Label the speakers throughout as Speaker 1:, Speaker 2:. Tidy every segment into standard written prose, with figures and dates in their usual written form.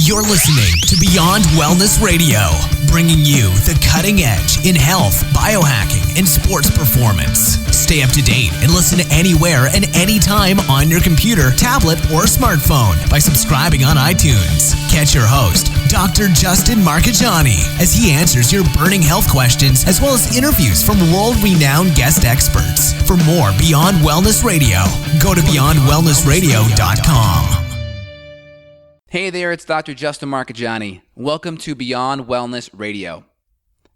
Speaker 1: You're listening to Beyond Wellness Radio, bringing you the cutting edge in health, biohacking, and sports performance. Stay up to date and listen anywhere and anytime on your computer, tablet, or smartphone by subscribing on iTunes. Catch your host, Dr. Justin Marchegiani, as he answers your burning health questions as well as interviews from world-renowned guest experts. For more Beyond Wellness Radio, go to beyondwellnessradio.com.
Speaker 2: Hey there, it's Dr. Justin Marchegiani. Welcome to Beyond Wellness Radio.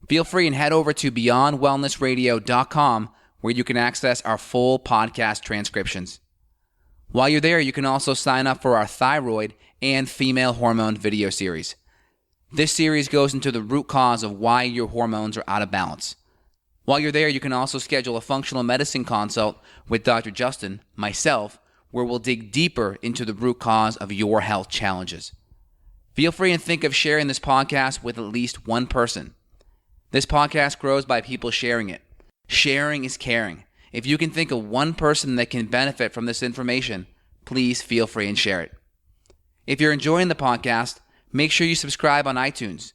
Speaker 2: Feel free and head over to beyondwellnessradio.com where you can access our full podcast transcriptions. While you're there, you can also sign up for our thyroid and female hormone video series. This series goes into the root cause of why your hormones are out of balance. While you're there, you can also schedule a functional medicine consult with Dr. Justin, myself, where we'll dig deeper into the root cause of your health challenges. Feel free and think of sharing this podcast with at least one person. This podcast grows by people sharing it. Sharing is caring. If you can think of one person that can benefit from this information, please feel free and share it. If you're enjoying the podcast, make sure you subscribe on iTunes.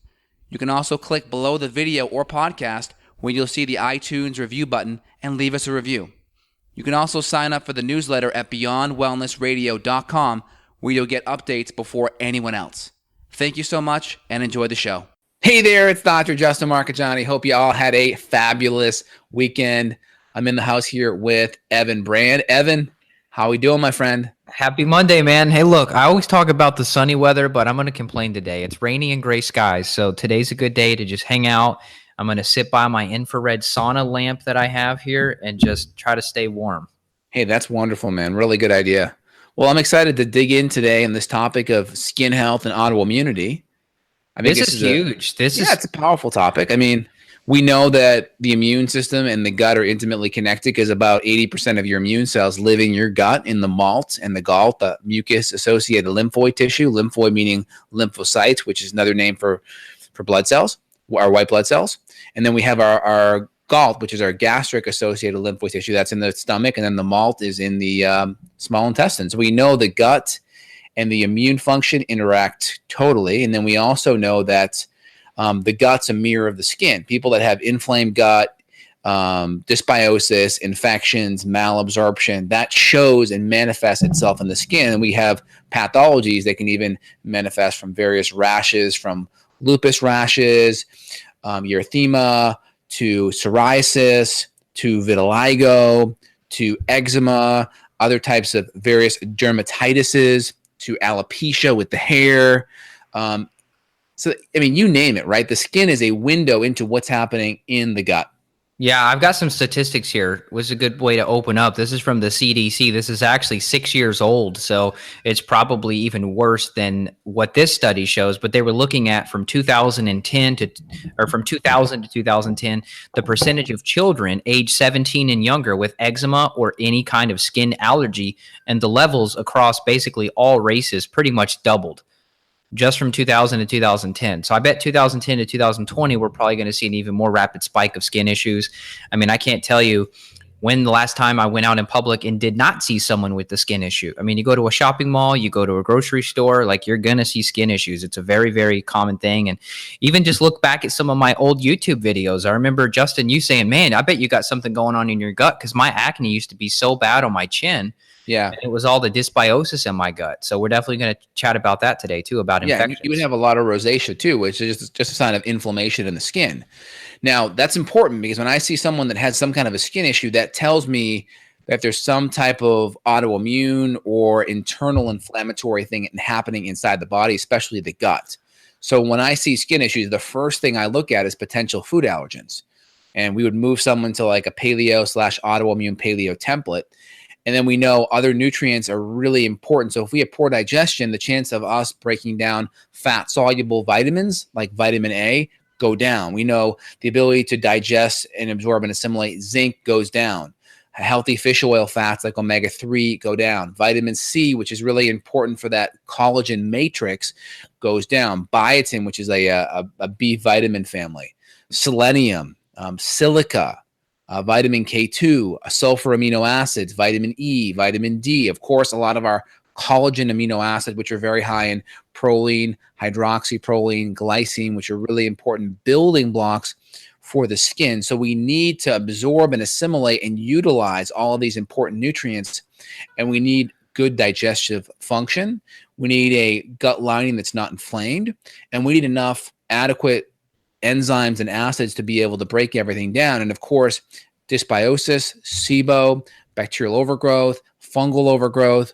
Speaker 2: You can also click below the video or podcast where you'll see the iTunes review button and leave us a review. You can also sign up for the newsletter at beyondwellnessradio.com where you'll get updates before anyone else. Thank you so much and enjoy the show. Hey there, it's Dr. Justin Marchegiani. Hope you all had a fabulous weekend. I'm in the house here with Evan Brand. Evan, how we doing, my friend?
Speaker 3: Happy Monday, man. Hey, look, I always talk about the sunny weather, but I'm going to complain today. It's rainy and gray skies, so today's a good day to just hang out. I'm going to sit by my infrared sauna lamp that I have here and just try to stay warm.
Speaker 2: Hey, that's wonderful, man. Really good idea. Well, I'm excited to dig in today on this topic of skin health and autoimmunity. I think
Speaker 3: this is huge.
Speaker 2: It's a powerful topic. I mean, we know that the immune system and the gut are intimately connected because about 80% of your immune cells live in your gut, in the malt and the gall, the mucus-associated lymphoid tissue, lymphoid meaning lymphocytes, which is another name for blood cells, our white blood cells. And then we have our gall, which is our gastric-associated lymphoid tissue. That's in the stomach, and then the malt is in the small intestine. So we know the gut and the immune function interact totally. And then we also know that the gut's a mirror of the skin. People that have inflamed gut, dysbiosis, infections, malabsorption, that shows and manifests itself in the skin. And we have pathologies that can even manifest from various rashes, from lupus rashes, erythema, to psoriasis, to vitiligo, to eczema, other types of various dermatitises, to alopecia with the hair. So, I mean, you name it, right? The skin is a window into what's happening in the gut.
Speaker 3: Yeah, I've got some statistics here. It was a good way to open up. This is from the CDC. This is actually 6 years old, so it's probably even worse than what this study shows. But they were looking at from 2000 to 2010, the percentage of children age 17 and younger with eczema or any kind of skin allergy, and the levels across basically all races pretty much doubled just from 2000 to 2010. So I bet 2010 to 2020, we're probably going to see an even more rapid spike of skin issues. I mean, I can't tell you when the last time I went out in public and did not see someone with the skin issue. I mean, you go to a shopping mall, you go to a grocery store, like you're going to see skin issues. It's a very, very common thing. And even just look back at some of my old YouTube videos. I remember, Justin, you saying, man, I bet you got something going on in your gut because my acne used to be so bad on my chin.
Speaker 2: Yeah.
Speaker 3: And it was all the dysbiosis in my gut. So we're definitely going to chat about that today too, about infections.
Speaker 2: You would have a lot of rosacea too, which is just a sign of inflammation in the skin. Now, that's important because when I see someone that has some kind of a skin issue, that tells me that there's some type of autoimmune or internal inflammatory thing happening inside the body, especially the gut. So when I see skin issues, the first thing I look at is potential food allergens. And we would move someone to like a paleo/autoimmune paleo template. And then we know other nutrients are really important. So if we have poor digestion, the chance of us breaking down fat-soluble vitamins like vitamin A go down. We know the ability to digest and absorb and assimilate zinc goes down. Healthy fish oil fats like omega-3 go down. Vitamin C, which is really important for that collagen matrix, goes down. Biotin, which is a B vitamin family. Selenium, silica, vitamin K2, sulfur amino acids, vitamin E, vitamin D. Of course, a lot of our collagen amino acids, which are very high in proline, hydroxyproline, glycine, which are really important building blocks for the skin. So we need to absorb and assimilate and utilize all of these important nutrients, and we need good digestive function. We need a gut lining that's not inflamed, and we need enough adequate enzymes and acids to be able to break everything down. And of course, dysbiosis, SIBO, bacterial overgrowth, fungal overgrowth,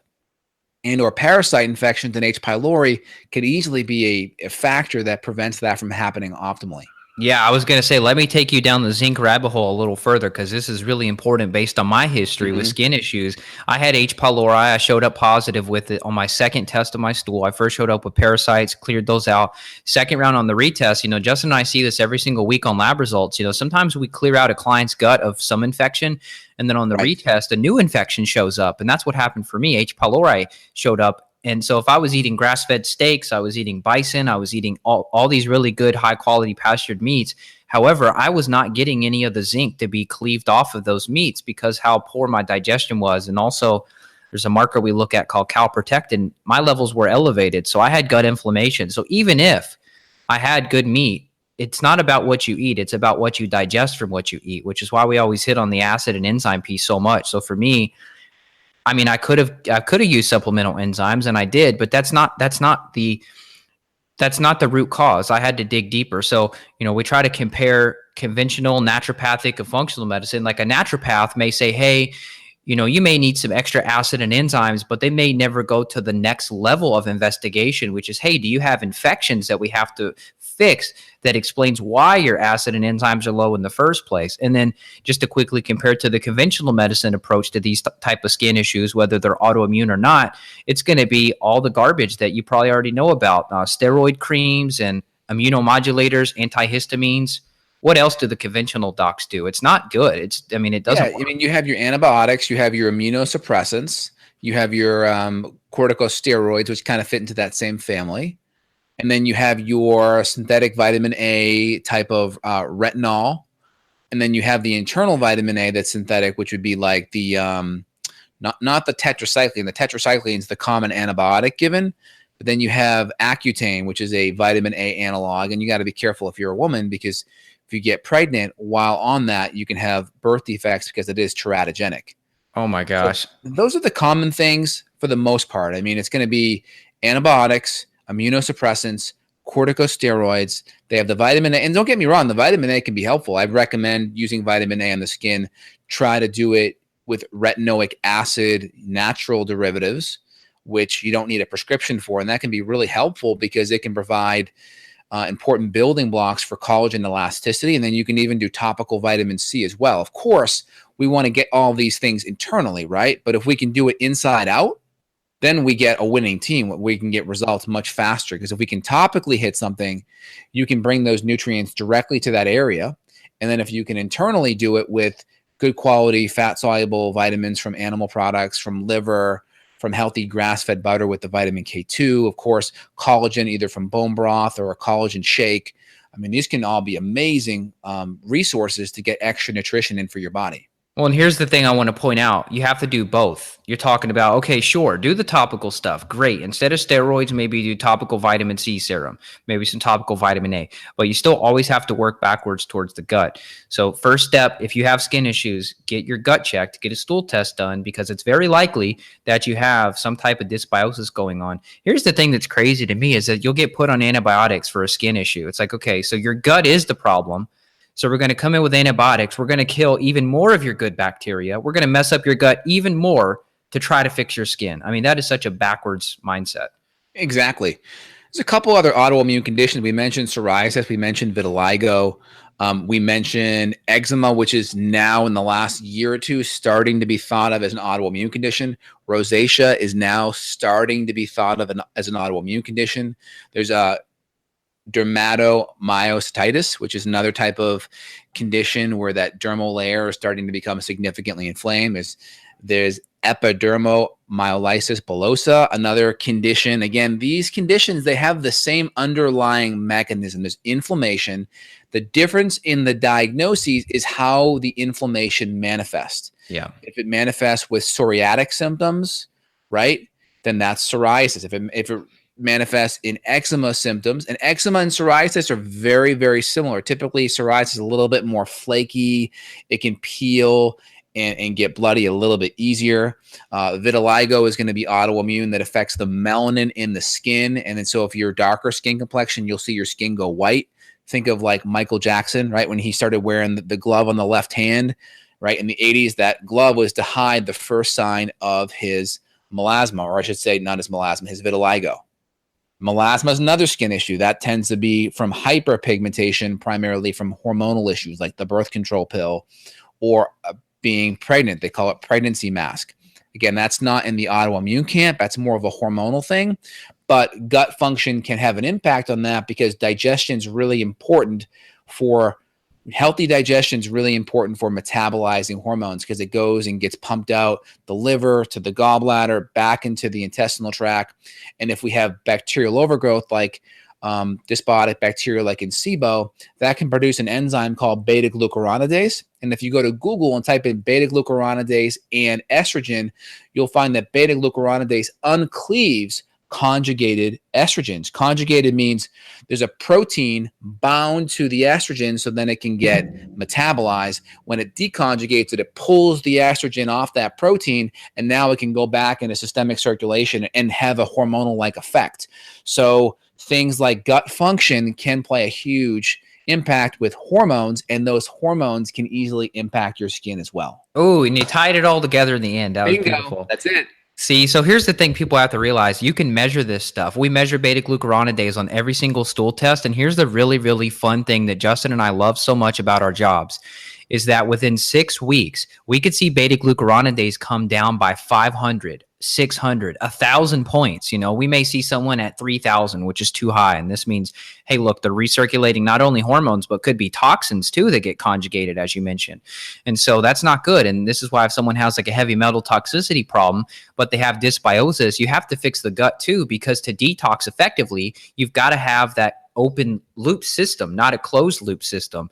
Speaker 2: and or parasite infections in H. pylori could easily be a factor that prevents that from happening optimally.
Speaker 3: Yeah, I was going to say, let me take you down the zinc rabbit hole a little further, because this is really important based on my history with skin issues. I had H. pylori. I showed up positive with it on my second test of my stool. I first showed up with parasites, cleared those out. Second round on the retest, Justin and I see this every single week on lab results. Sometimes we clear out a client's gut of some infection, and then on the retest, a new infection shows up. And that's what happened for me. H. pylori showed up. And so if I was eating grass-fed steaks, I was eating bison, I was eating all these really good, high-quality pastured meats. However, I was not getting any of the zinc to be cleaved off of those meats because how poor my digestion was. And also, there's a marker we look at called calprotectin. My levels were elevated, so I had gut inflammation. So even if I had good meat, it's not about what you eat. It's about what you digest from what you eat, which is why we always hit on the acid and enzyme piece so much. So for me, I could have used supplemental enzymes, and I did, but that's not the root cause. I had to dig deeper. So, we try to compare conventional, naturopathic, and functional medicine. Like a naturopath may say, hey, you may need some extra acid and enzymes, but they may never go to the next level of investigation, which is, hey, do you have infections that we have to fix that explains why your acid and enzymes are low in the first place? And then just to quickly compare to the conventional medicine approach to these type of skin issues, whether they're autoimmune or not, it's going to be all the garbage that you probably already know about, steroid creams and immunomodulators, antihistamines. What else do the conventional docs do? It's not good. It doesn't work.
Speaker 2: You have your antibiotics, you have your immunosuppressants, you have your corticosteroids, which kind of fit into that same family. And then you have your synthetic vitamin A type of retinol. And then you have the internal vitamin A that's synthetic, which would be like the, not the tetracycline. The tetracycline is the common antibiotic given. But then you have Accutane, which is a vitamin A analog. And you got to be careful if you're a woman, because if you get pregnant while on that, you can have birth defects because it is teratogenic.
Speaker 3: Oh my gosh.
Speaker 2: So those are the common things for the most part. It's going to be antibiotics, immunosuppressants, corticosteroids. They have the vitamin A. And don't get me wrong, the vitamin A can be helpful. I recommend using vitamin A on the skin. Try to do it with retinoic acid, natural derivatives, which you don't need a prescription for. And that can be really helpful because it can provide important building blocks for collagen elasticity. And then you can even do topical vitamin C as well. Of course, we want to get all these things internally, right? But if we can do it inside out, then we get a winning team. We can get results much faster, because if we can topically hit something, you can bring those nutrients directly to that area. And then if you can internally do it with good quality fat-soluble vitamins from animal products, from liver, from healthy grass-fed butter with the vitamin K2, of course, collagen either from bone broth or a collagen shake. These can all be amazing resources to get extra nutrition in for your body.
Speaker 3: Well, and here's the thing I want to point out. You have to do both. You're talking about, okay, sure, do the topical stuff. Great. Instead of steroids, maybe do topical vitamin C serum, maybe some topical vitamin A. But you still always have to work backwards towards the gut. So first step, if you have skin issues, get your gut checked, get a stool test done, because it's very likely that you have some type of dysbiosis going on. Here's the thing that's crazy to me is that you'll get put on antibiotics for a skin issue. It's like, okay, so your gut is the problem. So we're going to come in with antibiotics. We're going to kill even more of your good bacteria. We're going to mess up your gut even more to try to fix your skin. That is such a backwards mindset.
Speaker 2: Exactly. There's a couple other autoimmune conditions. We mentioned psoriasis. We mentioned vitiligo. We mentioned eczema, which is now in the last year or two starting to be thought of as an autoimmune condition. Rosacea is now starting to be thought of as an autoimmune condition. There's a dermatomyositis, which is another type of condition where that dermal layer is starting to become significantly inflamed. There's epidermomyelitis bullosa, another condition. Again, these conditions, they have the same underlying mechanism. There's inflammation. The difference in the diagnoses is how the inflammation manifests.
Speaker 3: Yeah.
Speaker 2: If it manifests with psoriatic symptoms, right, then that's psoriasis. If it manifests in eczema symptoms, and eczema and psoriasis are very, very similar. Typically, psoriasis is a little bit more flaky. It can peel and get bloody a little bit easier. Vitiligo is going to be autoimmune that affects the melanin in the skin. And then so if you're darker skin complexion, you'll see your skin go white. Think of like Michael Jackson, right? When he started wearing the glove on the left hand, right? In the 80s, that glove was to hide the first sign of his melasma, or I should say not his melasma, his vitiligo. Melasma is another skin issue. That tends to be from hyperpigmentation, primarily from hormonal issues like the birth control pill or being pregnant. They call it pregnancy mask. Again, that's not in the autoimmune camp. That's more of a hormonal thing. But gut function can have an impact on that because digestion is really important for healthy digestion is really important for metabolizing hormones because it goes and gets pumped out the liver to the gallbladder, back into the intestinal tract. And if we have bacterial overgrowth like dysbiotic bacteria like in SIBO, that can produce an enzyme called beta-glucuronidase. And if you go to Google and type in beta-glucuronidase and estrogen, you'll find that beta-glucuronidase uncleaves conjugated estrogens. Conjugated means there's a protein bound to the estrogen so then it can get metabolized. When it deconjugates it pulls the estrogen off that protein, and now it can go back into systemic circulation and have a hormonal-like effect. So things like gut function can play a huge impact with hormones, and those hormones can easily impact your skin as well.
Speaker 3: Oh, and you tied it all together in the end. That was beautiful.
Speaker 2: That's it.
Speaker 3: See, so here's the thing people have to realize. You can measure this stuff. We measure beta-glucuronidase on every single stool test. And here's the really, really fun thing that Justin and I love so much about our jobs is that within 6 weeks, we could see beta-glucuronidase come down by 500, 600, 1,000 points. You know, we may see someone at 3,000, which is too high. And this means, hey, look, they're recirculating not only hormones, but could be toxins too that get conjugated, as you mentioned. And so that's not good. And this is why if someone has like a heavy metal toxicity problem, but they have dysbiosis, you have to fix the gut too, because to detox effectively, you've got to have that open loop system, not a closed loop system.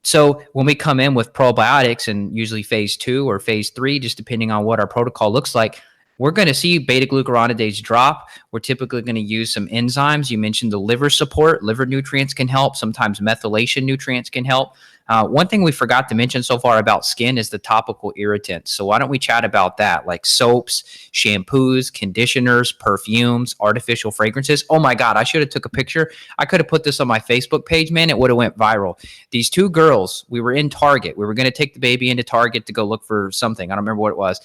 Speaker 3: So when we come in with probiotics and usually phase 2 or phase 3, just depending on what our protocol looks like, we're going to see beta-glucuronidase drop. We're typically going to use some enzymes. You mentioned the liver support. Liver nutrients can help. Sometimes methylation nutrients can help. One thing we forgot to mention so far about skin is the topical irritants. So why don't we chat about that? Like soaps, shampoos, conditioners, perfumes, artificial fragrances. Oh my God, I should have took a picture. I could have put this on my Facebook page, man. It would have went viral. These two girls, we were in Target. We were going to take the baby into Target to go look for something. I don't remember what it was.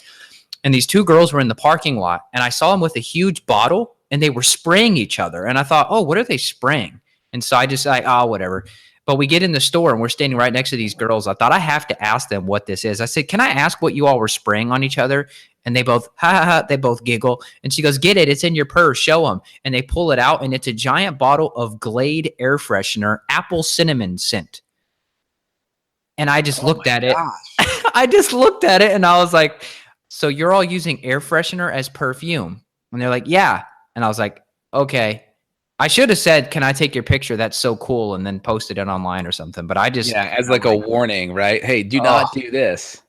Speaker 3: And these two girls were in the parking lot, and I saw them with a huge bottle, and they were spraying each other. And I thought, oh, what are they spraying? And so whatever. But we get in the store, and we're standing right next to these girls. I thought I have to ask them what this is. I said, can I ask what you all were spraying on each other? And they both, they both giggle. And she goes, get it. It's in your purse. Show them. And they pull it out, and it's a giant bottle of Glade air freshener, apple cinnamon scent. And I just looked at it. I just looked at it, and I was like, so you're all using air freshener as perfume? And they're like, yeah. And I was like, okay. I should have said, can I take your picture? That's so cool. And then posted it online or something. But I just. Yeah,
Speaker 2: as like a warning, right? Hey, do not do this.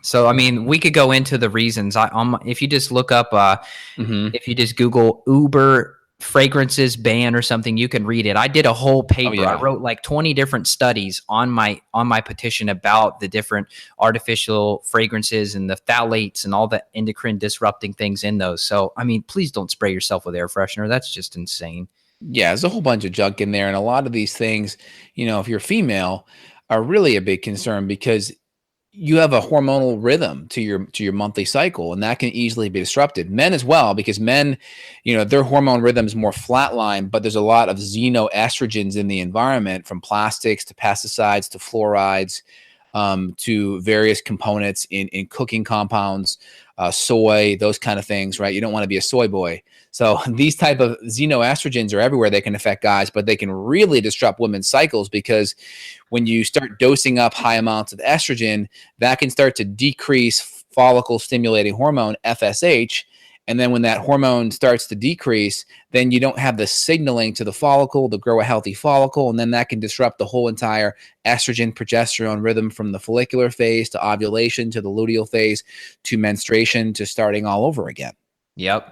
Speaker 3: So, I mean, we could go into the reasons. If you just look up, if you just Google Uber fragrances ban or something, you can read it. I did a whole paper. I wrote like 20 different studies on my petition about the different artificial fragrances and the phthalates and all the endocrine disrupting things in those. So, I mean, please don't spray yourself with air freshener. That's just insane.
Speaker 2: Yeah, there's a whole bunch of junk in there. And a lot of these things, you know, if you're female, are really a big concern because you have a hormonal rhythm to your monthly cycle, and that can easily be disrupted. Men as well, because men, you know, their hormone rhythm is more flatline, but there's a lot of xenoestrogens in the environment, from plastics to pesticides to fluorides, to various components in cooking compounds, soy, those kind of things, right? You don't want to be a soy boy. So these type of xenoestrogens are everywhere. They can affect guys, but they can really disrupt women's cycles, because when you start dosing up high amounts of estrogen, that can start to decrease follicle stimulating hormone, FSH. And then when that hormone starts to decrease, then you don't have the signaling to the follicle to grow a healthy follicle. And then that can disrupt the whole entire estrogen progesterone rhythm, from the follicular phase to ovulation to the luteal phase to menstruation to starting all over again.
Speaker 3: Yep.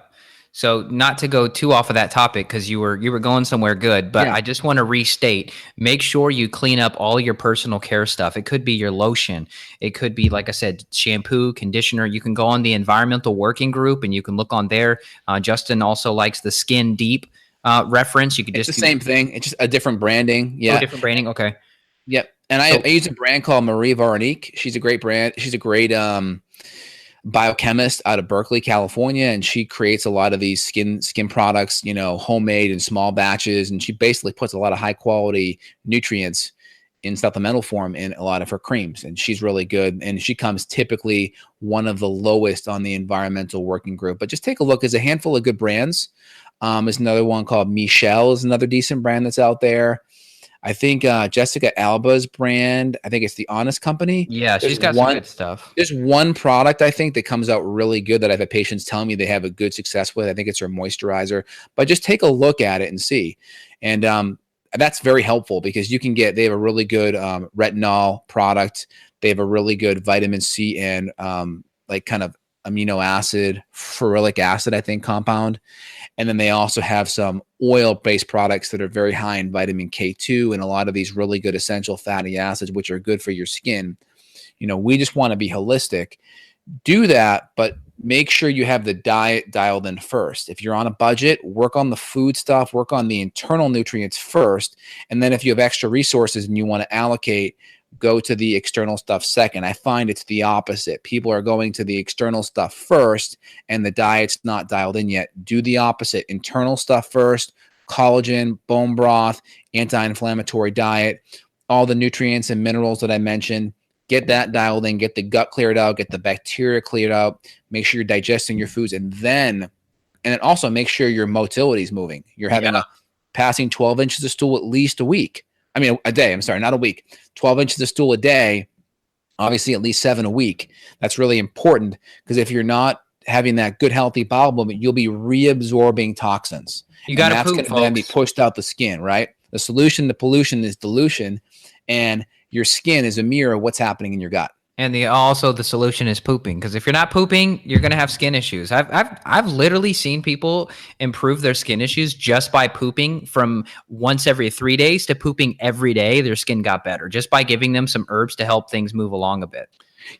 Speaker 3: So not to go too off of that topic because you were going somewhere good, but
Speaker 2: Yeah.
Speaker 3: I just want to restate, make sure you clean up all your personal care stuff. It could be your lotion. It could be, like I said, shampoo, conditioner. You can go on the environmental working group and you can look on there. Justin also likes the Skin Deep reference. You could
Speaker 2: It's
Speaker 3: just
Speaker 2: the same thing. It's just a different branding. Yeah.
Speaker 3: different branding. Okay.
Speaker 2: Yep. And I use a brand called Marie Veronique. She's a great brand. She's a great biochemist out of Berkeley, California, and she creates a lot of these skin products, homemade in small batches, and she basically puts a lot of high quality nutrients in supplemental form in a lot of her creams, and she's really good, and she comes typically one of the lowest on the environmental working group. But just take a look. There's a handful of good brands. There's another one called Michelle is another decent brand that's out there. I think Jessica Alba's brand, I think it's the Honest Company.
Speaker 3: Yeah, she's got some good stuff.
Speaker 2: There's one product I think that comes out really good that I've had patients tell me they have a good success with. I think it's her moisturizer. But just take a look at it and see. And that's very helpful because they have a really good retinol product. They have a really good vitamin C and like kind of amino acid, ferulic acid, I think, compound. And then they also have some oil-based products that are very high in vitamin K2 and a lot of these really good essential fatty acids, which are good for your skin. We just want to be holistic. Do that, but make sure you have the diet dialed in first. If you're on a budget, work on the food stuff, work on the internal nutrients first. And then if you have extra resources and you want to allocate, go to the external stuff second. I find it's the opposite. People are going to the external stuff first and the diet's not dialed in yet. Do the opposite. Internal stuff first, collagen, bone broth, anti-inflammatory diet, all the nutrients and minerals that I mentioned. Get that dialed in, get the gut cleared out, get the bacteria cleared out, make sure you're digesting your foods, and then also make sure your motility is moving. You're having passing 12 inches of stool at least a week. I mean, a day, I'm sorry, not a week. 12 inches of stool a day, obviously at least 7 a week. That's really important because if you're not having that good, healthy bowel movement, you'll be reabsorbing toxins.
Speaker 3: You got to poop,
Speaker 2: that's going to then be pushed out the skin, right? The solution to pollution is dilution, and your skin is a mirror of what's happening in your gut.
Speaker 3: And the solution is pooping, because if you're not pooping, you're going to have skin issues. I've literally seen people improve their skin issues just by pooping from once every 3 days to pooping every day. Their skin got better just by giving them some herbs to help things move along a bit.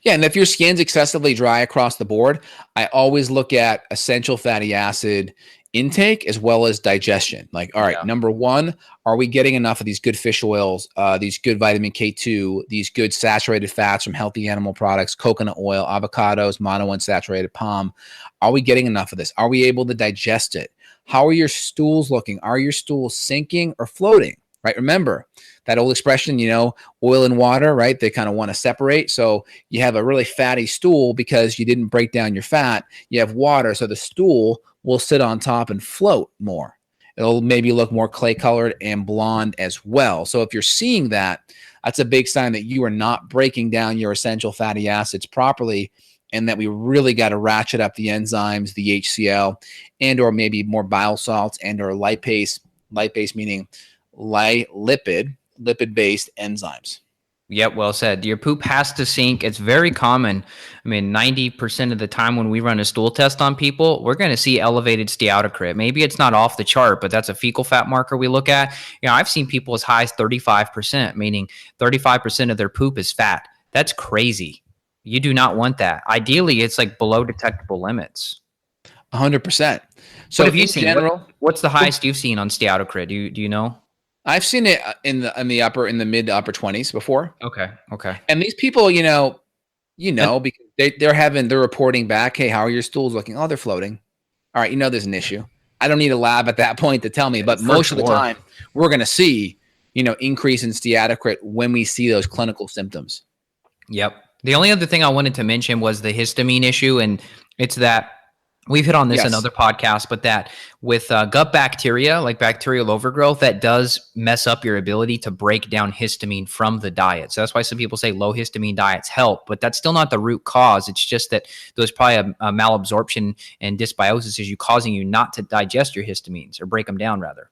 Speaker 2: Yeah, and if your skin's excessively dry across the board, I always look at essential fatty acid intake as well as digestion. Like, all right, number one, are we getting enough of these good fish oils, these good vitamin K2, these good saturated fats from healthy animal products, coconut oil, avocados, monounsaturated palm? Are we getting enough of this? Are we able to digest it? How are your stools looking? Are your stools sinking or floating? Right? Remember that old expression, oil and water, right? They kind of want to separate. So you have a really fatty stool because you didn't break down your fat. You have water, so the stool will sit on top and float more. It'll maybe look more clay colored and blonde as well. So if you're seeing that, that's a big sign that you are not breaking down your essential fatty acids properly, and that we really got to ratchet up the enzymes, the HCl, and or maybe more bile salts and or lipase meaning lipid-based enzymes.
Speaker 3: Yep, well said. Your poop has to sink. It's very common. I mean, 90% of the time when we run a stool test on people, we're going to see elevated steatocrit. Maybe it's not off the chart, but that's a fecal fat marker we look at. I've seen people as high as 35%, meaning 35% of their poop is fat. That's crazy. You do not want that. Ideally, it's like below detectable limits.
Speaker 2: 100%. So
Speaker 3: if you see what's the highest you've seen on steatocrit? Do you know?
Speaker 2: I've seen it in the mid to upper 20s before.
Speaker 3: Okay.
Speaker 2: And these people, because they're reporting back, hey, how are your stools looking? Oh, they're floating. All right, there's an issue. I don't need a lab at that point to tell me, but most of the time we're going to see, increase in steatocrit when we see those clinical symptoms.
Speaker 3: Yep. The only other thing I wanted to mention was the histamine issue, and it's that we've hit on this in other podcasts, but that with gut bacteria, like bacterial overgrowth, that does mess up your ability to break down histamine from the diet. So that's why some people say low histamine diets help, but that's still not the root cause. It's just that there's probably a malabsorption and dysbiosis issue causing you not to digest your histamines, or break them down rather.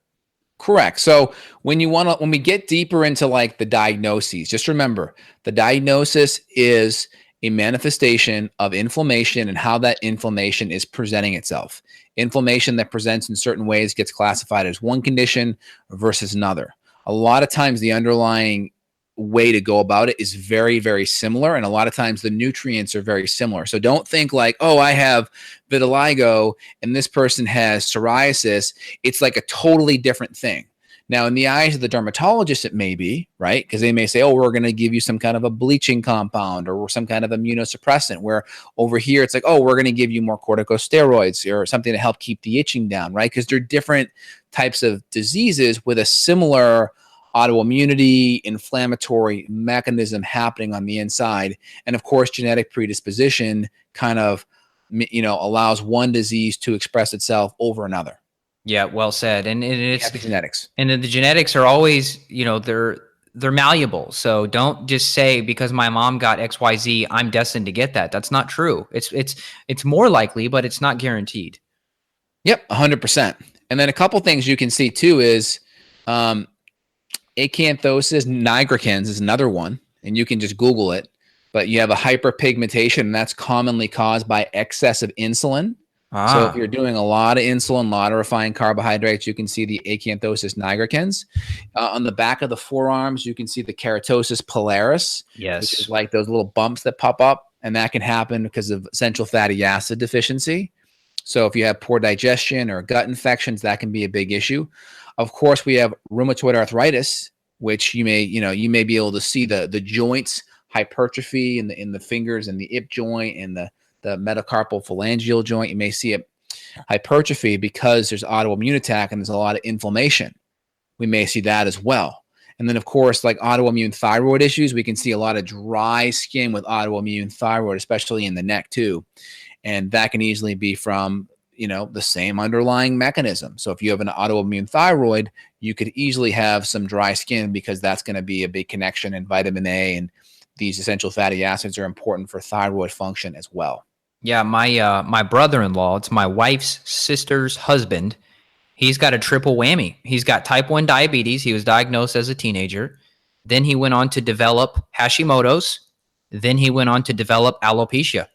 Speaker 2: Correct. So when we get deeper into like the diagnoses, just remember the diagnosis is a manifestation of inflammation and how that inflammation is presenting itself. Inflammation that presents in certain ways gets classified as one condition versus another. A lot of times the underlying way to go about it is very, very similar. And a lot of times the nutrients are very similar. So don't think like, oh, I have vitiligo and this person has psoriasis. It's like a totally different thing. Now, in the eyes of the dermatologist, it may be, right? Because they may say, oh, we're going to give you some kind of a bleaching compound or some kind of immunosuppressant, where over here it's like, oh, we're going to give you more corticosteroids or something to help keep the itching down, right? Because they're different types of diseases with a similar autoimmunity, inflammatory mechanism happening on the inside. And of course, genetic predisposition kind of, allows one disease to express itself over another.
Speaker 3: Yeah, well said. And it's
Speaker 2: epigenetics.
Speaker 3: And the genetics are always, they're malleable. So don't just say because my mom got XYZ, I'm destined to get that. That's not true. It's more likely, but it's not guaranteed.
Speaker 2: Yep, 100%. And then a couple things you can see too is acanthosis nigricans is another one, and you can just Google it. But you have a hyperpigmentation, and that's commonly caused by excessive insulin. So if you're doing a lot of insulin, a lot of refined carbohydrates, you can see the acanthosis nigricans. On the back of the forearms, you can see the keratosis pilaris, which is like those little bumps that pop up, and that can happen because of essential fatty acid deficiency. So if you have poor digestion or gut infections, that can be a big issue. Of course, we have rheumatoid arthritis, which you may be able to see the joints hypertrophy in the fingers and the hip joint and the metacarpal phalangeal joint. You may see a hypertrophy because there's autoimmune attack and there's a lot of inflammation. We may see that as well. And then, of course, like autoimmune thyroid issues, we can see a lot of dry skin with autoimmune thyroid, especially in the neck too. And that can easily be from, the same underlying mechanism. So if you have an autoimmune thyroid, you could easily have some dry skin because that's going to be a big connection, and vitamin A and these essential fatty acids are important for thyroid function as well.
Speaker 3: Yeah, my brother-in-law, it's my wife's sister's husband. He's got a triple whammy. He's got type 1 diabetes. He was diagnosed as a teenager. Then he went on to develop Hashimoto's. Then he went on to develop alopecia.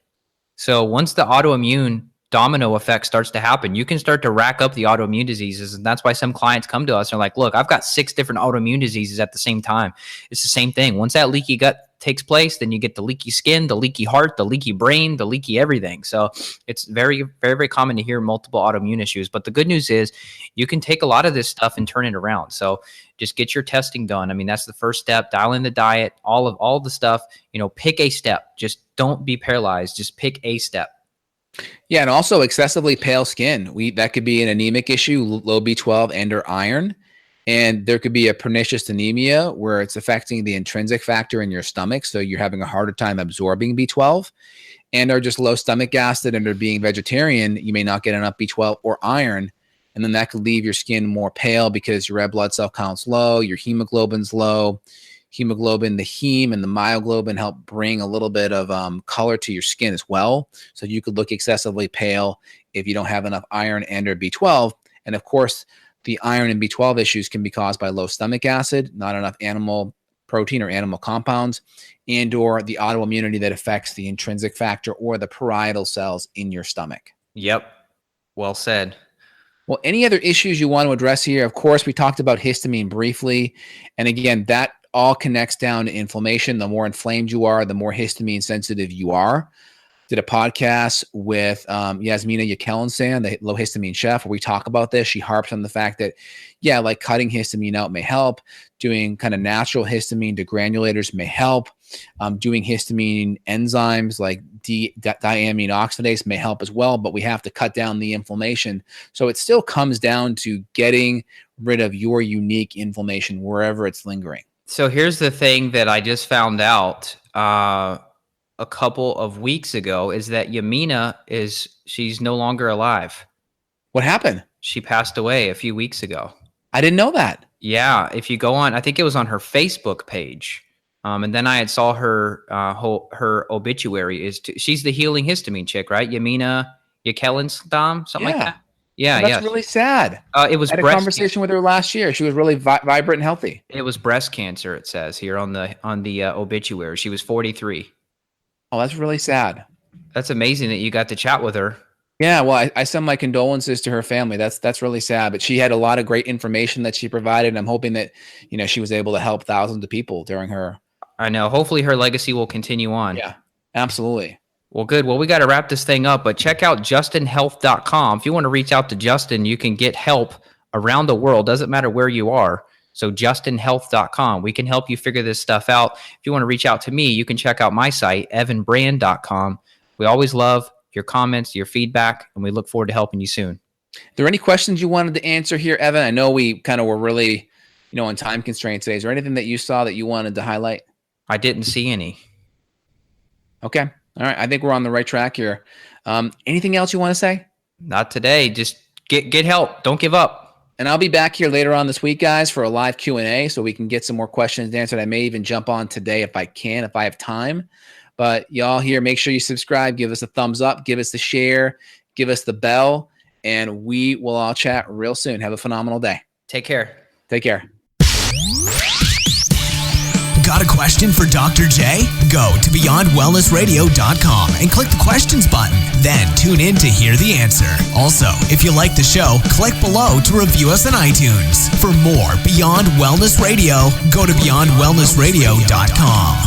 Speaker 3: So once the autoimmune domino effect starts to happen, you can start to rack up the autoimmune diseases. And that's why some clients come to us and are like, look, I've got 6 different autoimmune diseases at the same time. It's the same thing. Once that leaky gut takes place, then you get the leaky skin, the leaky heart, the leaky brain, the leaky everything. So it's very, very, very common to hear multiple autoimmune issues. But the good news is you can take a lot of this stuff and turn it around. So just get your testing done. I mean, that's the first step. Dial in the diet, all the stuff, pick a step. Just don't be paralyzed. Just pick a step.
Speaker 2: Yeah, and also excessively pale skin. That could be an anemic issue, low B12 and or iron. And there could be a pernicious anemia where it's affecting the intrinsic factor in your stomach. So you're having a harder time absorbing B12, and or just low stomach acid, and or being vegetarian, you may not get enough B12 or iron. And then that could leave your skin more pale because your red blood cell count's low, your hemoglobin's low. Hemoglobin, the heme and the myoglobin help bring a little bit of color to your skin as well. So you could look excessively pale if you don't have enough iron and or B12. And of course, the iron and B12 issues can be caused by low stomach acid, not enough animal protein or animal compounds, and or the autoimmunity that affects the intrinsic factor or the parietal cells in your stomach.
Speaker 3: Yep. Well said.
Speaker 2: Well, any other issues you want to address here? Of course, we talked about histamine briefly. And again, that all connects down to inflammation. The more inflamed you are, the more histamine sensitive you are. Did a podcast with Yasmina Yakelinsan, the low histamine chef, where we talk about this. She harps on the fact that, like cutting histamine out may help. Doing kind of natural histamine degranulators may help. Doing histamine enzymes like diamine oxidase may help as well, but we have to cut down the inflammation. So it still comes down to getting rid of your unique inflammation wherever it's lingering.
Speaker 3: So here's the thing that I just found out a couple of weeks ago is that Yamina she's no longer alive.
Speaker 2: What happened?
Speaker 3: She passed away a few weeks ago.
Speaker 2: I didn't know that.
Speaker 3: Yeah. If you go on, I think it was on her Facebook page. And then I had saw her obituary she's the healing histamine chick, right? Yamina Yakelinsan, something like that. Yeah,
Speaker 2: that's really sad.
Speaker 3: It was
Speaker 2: I had a conversation with her last year. She was really vibrant and healthy.
Speaker 3: It was breast cancer. It says here on the obituary. She was 43.
Speaker 2: Oh, that's really sad.
Speaker 3: That's amazing that you got to chat with her.
Speaker 2: Yeah, well, I send my condolences to her family. That's really sad. But she had a lot of great information that she provided. And I'm hoping that, she was able to help thousands of people during her.
Speaker 3: I know. Hopefully her legacy will continue on.
Speaker 2: Yeah, absolutely.
Speaker 3: Well, good. Well, we got to wrap this thing up, but check out justinhealth.com. If you want to reach out to Justin, you can get help around the world. Doesn't matter where you are. So justinhealth.com. We can help you figure this stuff out. If you want to reach out to me, you can check out my site, evanbrand.com. We always love your comments, your feedback, and we look forward to helping you soon.
Speaker 2: Are there any questions you wanted to answer here, Evan? I know we kind of were really, on time constraints today. Is there anything that you saw that you wanted to highlight?
Speaker 3: I didn't see any.
Speaker 2: Okay. All right. I think we're on the right track here. Anything else you want to say?
Speaker 3: Not today. Just get help. Don't give up.
Speaker 2: And I'll be back here later on this week, guys, for a live Q&A so we can get some more questions answered. I may even jump on today if I have time. But y'all here, make sure you subscribe, give us a thumbs up, give us the share, give us the bell, and we will all chat real soon. Have a phenomenal day.
Speaker 3: Take care.
Speaker 2: Take care.
Speaker 1: Got a question for Dr. J? Go to beyondwellnessradio.com and click the questions button. Then tune in to hear the answer. Also, if you like the show, click below to review us on iTunes. For more Beyond Wellness Radio, go to beyondwellnessradio.com.